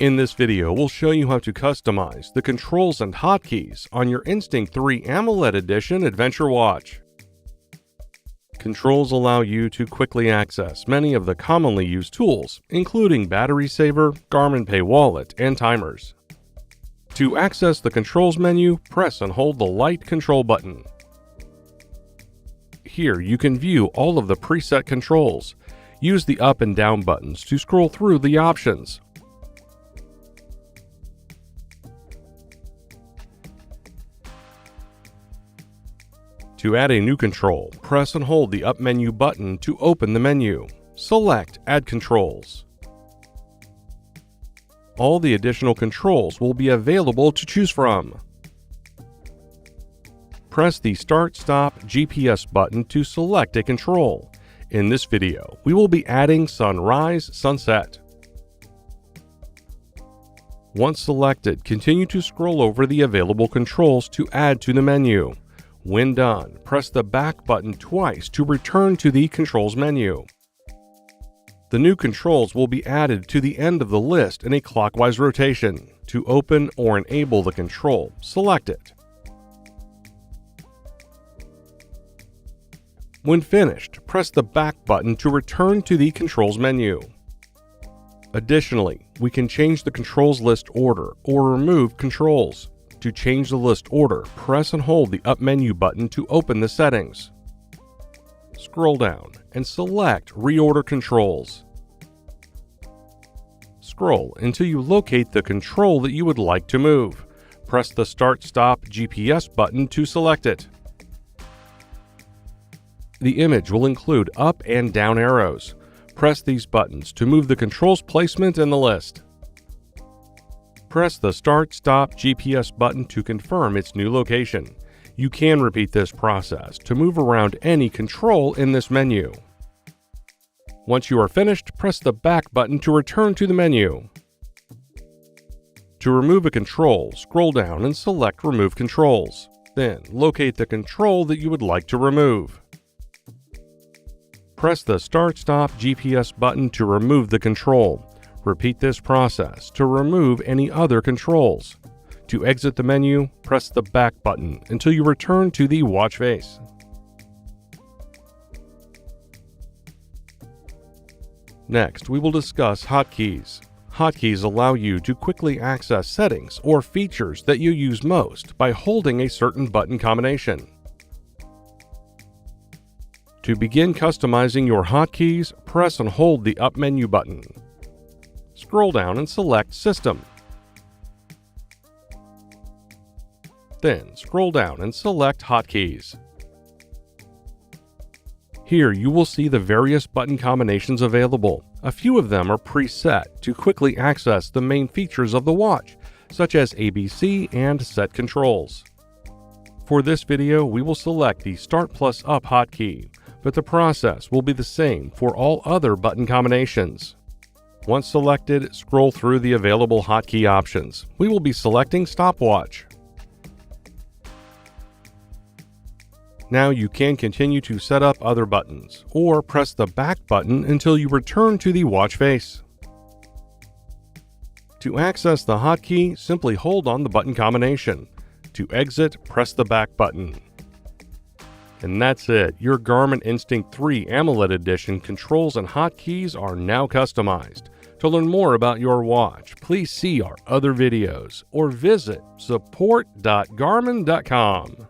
In this video, we'll show you how to customize the controls and hotkeys on your Instinct 3 AMOLED Edition Adventure watch. Controls allow you to quickly access many of the commonly used tools, including battery saver, Garmin Pay wallet, and timers. To access the controls menu, press and hold the light control button. Here you can view all of the preset controls. Use the up and down buttons to scroll through the options. To add a new control, press and hold the up menu button to open the menu. Select Add Controls. All the additional controls will be available to choose from. Press the Start/Stop GPS button to select a control. In this video, we will be adding Sunrise/Sunset. Once selected, continue to scroll over the available controls to add to the menu. When done, press the back button twice to return to the controls menu. The new controls will be added to the end of the list in a clockwise rotation. To open or enable the control, select it. When finished, press the back button to return to the controls menu. Additionally, we can change the controls list order or remove controls. To change the list order, press and hold the up menu button to open the settings. Scroll down and select Reorder Controls. Scroll until you locate the control that you would like to move. Press the Start/Stop GPS button to select it. The image will include up and down arrows. Press these buttons to move the control's placement in the list. Press the Start/Stop GPS button to confirm its new location. You can repeat this process to move around any control in this menu. Once you are finished, press the back button to return to the menu. To remove a control, scroll down and select Remove Controls. Then, locate the control that you would like to remove. Press the Start/Stop GPS button to remove the control. Repeat this process to remove any other controls. To exit the menu, press the back button until you return to the watch face. Next, we will discuss hotkeys. Hotkeys allow you to quickly access settings or features that you use most by holding a certain button combination. To begin customizing your hotkeys, press and hold the up menu button. Scroll down and select System. Then scroll down and select Hotkeys. Here you will see the various button combinations available. A few of them are preset to quickly access the main features of the watch, such as ABC and set controls. For this video, we will select the Start plus Up hotkey, but the process will be the same for all other button combinations. Once selected, scroll through the available hotkey options. We will be selecting Stopwatch. Now you can continue to set up other buttons, or press the back button until you return to the watch face. To access the hotkey, simply hold on the button combination. To exit, press the back button. And that's it. Your Garmin Instinct 3 AMOLED Edition controls and hotkeys are now customized. To learn more about your watch, please see our other videos or visit support.garmin.com.